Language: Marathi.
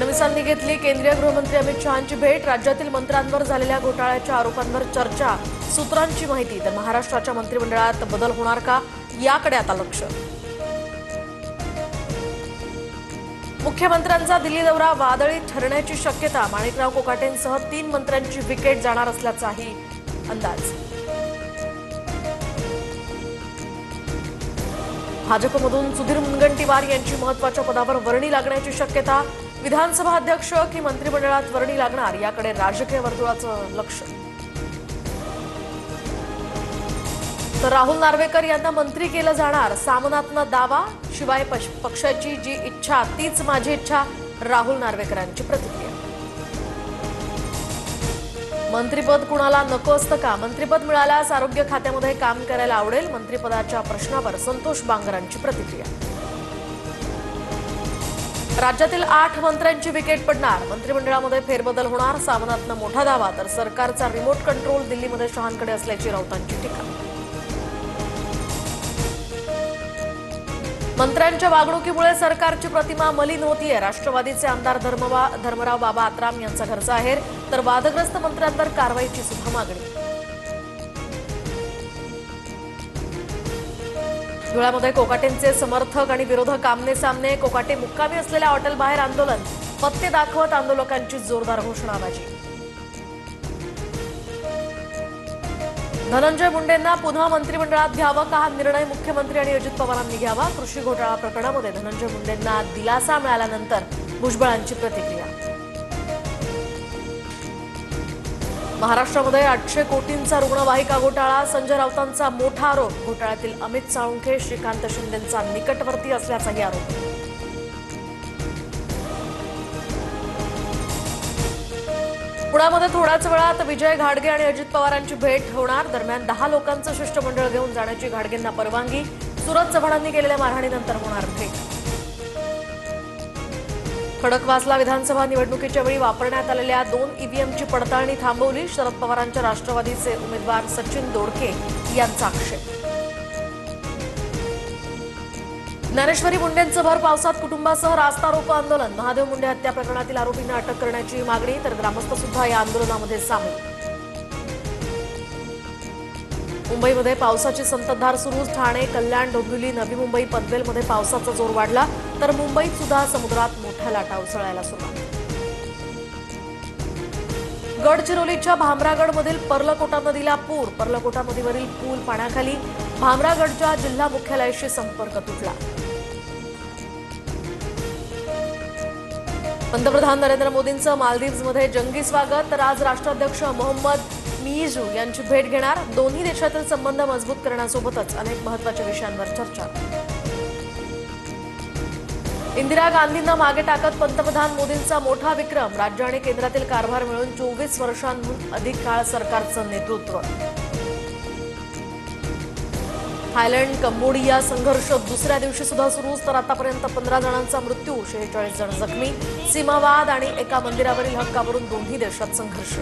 फडणवीसांनी घेतली केंद्रीय गृहमंत्री अमित शहांची भेट। राज्यातील मंत्र्यांवर झालेल्या घोटाळ्याच्या आरोपांवर चर्चा, सूत्रांची माहिती। तर महाराष्ट्राच्या मंत्रिमंडळात बदल होणार का, याकडे आता लक्ष। मुख्यमंत्र्यांचा दिल्ली दौरा वादळी ठरण्याची शक्यता। माणिकराव कोकाटेंसह 3 मंत्र्यांची विकेट जाणार असल्याचाही अंदाज। भाजपमधून सुधीर मुनगंटीवार यांची महत्त्वाच्या पदावर वर्णी लागण्याची शक्यता। विधानसभा अध्यक्ष की मंत्रिमंडळात वर्णी लागणार, याकडे राजकीय वर्तुळाचं लक्ष। तर राहुल नार्वेकर यांना मंत्री केलं जाणार, सामनातनं दावा। शिवाय पक्षाची जी इच्छा तीच माझी इच्छा, राहुल नार्वेकरांची प्रतिक्रिया। मंत्रिपद कुणाला नको असतं का? मंत्रिपद मिळाल्यास आरोग्य खात्यामध्ये काम करायला आवडेल। मंत्रिपदाच्या प्रश्नावर संतोष बांगरांची प्रतिक्रिया। राज्यातील 8 मंत्र्यांची विकेट पडणार, मंत्रिमंडळामध्ये फेरबदल होणार। सामनातनं मोठा दावा, तर सरकारचा रिमोट कंट्रोल दिल्लीमध्ये शहांकडे असल्याची राऊतांची टीका। मंत्र्यांच्या वागणुकीमुळे सरकारची प्रतिमा मलिन होतीये। राष्ट्रवादीचे आमदार धर्मराव बाबा आत्राम यांचा घरचा आहेर, तर वादग्रस्त मंत्र्यांवर कारवाईची सुद्धा मागणी। धुळ्यामध्ये कोकाटेंचे समर्थक आणि विरोधक आमने सामने। कोकाटे मुक्कामी असलेल्या हॉटेलबाहेर आंदोलन, पत्ते दाखवत आंदोलकांची जोरदार घोषणाबाजी। धनंजय मुंडेंना पुन्हा मंत्रिमंडळात घ्यावं का, हा निर्णय मुख्यमंत्री आणि अजित पवारांनी घ्यावा। कृषी घोटाळा प्रकरणामध्ये धनंजय मुंडेंना दिलासा मिळाल्यानंतर भुजबळांची प्रतिक्रिया। महाराष्ट्रामध्ये 800 कोटींचा रुग्णवाहिका घोटाळा, संजय राऊतांचा मोठा आरोप। घोटाळ्यातील अमित साळुंखे, श्रीकांत शिंदेंचा निकटवर्ती असल्याचाही आरोप। पुण्यामध्ये थोड्याच वेळात विजय घाडगे आणि अजित पवारांची भेट होणार। दरम्यान 10 लोकांचं शिष्टमंडळ घेऊन जाण्याची घाडगेंना परवानगी। सुरत चव्हाणांनी केलेल्या मारहाणीनंतर होणार भेट। खडकवासला विधानसभा निवडणुकीच्या वेळी वापरण्यात आलेल्या 2 ईव्हीएमची पडताळणी थांबवली। शरद पवारांच्या राष्ट्रवादीचे उमेदवार सचिन दोडके यांचा आक्षेप। ज्ञानेश्वरी मुंडेंचं भर पावसात कुटुंबासह रास्ता रोको आंदोलन। महादेव मुंडे हत्या प्रकरणातील आरोपींना अटक करण्याची मागणी, तर ग्रामस्थ सुद्धा या आंदोलनामध्ये सामील। मुंबईमध्ये पावसाची संततधार सुरू। ठाणे, कल्याण, डोंबिवली, नवी मुंबई, पनवेलमध्ये पावसाचा जोर वाढला, तर मुंबईत सुद्धा समुद्रात मोठ्या लाटा उसळायला सुरुवात। गडचिरोलीच्या भामरागडमधील पर्लकोटा नदीला पूर। पर्लकोटा नदीवरील पूल पाण्याखाली, भामरागडच्या जिल्हा मुख्यालयाशी संपर्क तुटला। पंतप्रधान नरेंद्र मोदींचं मालदीव्समध्ये जंगी स्वागत, तर आज राष्ट्राध्यक्ष मोहम्मद मिइझू यांची भेट घेणार। दोन्ही देशातील संबंध मजबूत करण्यासोबतच अनेक महत्त्वाच्या विषयांवर चर्चा। इंदिरा गांधींना मागे टाकत पंतप्रधान मोदींचा मोठा विक्रम। राज्य आणि केंद्रातील कारभार मिळून 24 वर्षांहून अधिक काळ सरकारचं नेतृत्व। थायलंड कंबोडिया संघर्ष दुसऱ्या दिवशी सुद्धा सुरूच, तर आतापर्यंत 15 जणांचा मृत्यू, 46 जण जखमी। सीमावाद आणि एका मंदिरावरील हक्कावरून दोन्ही देशात संघर्ष।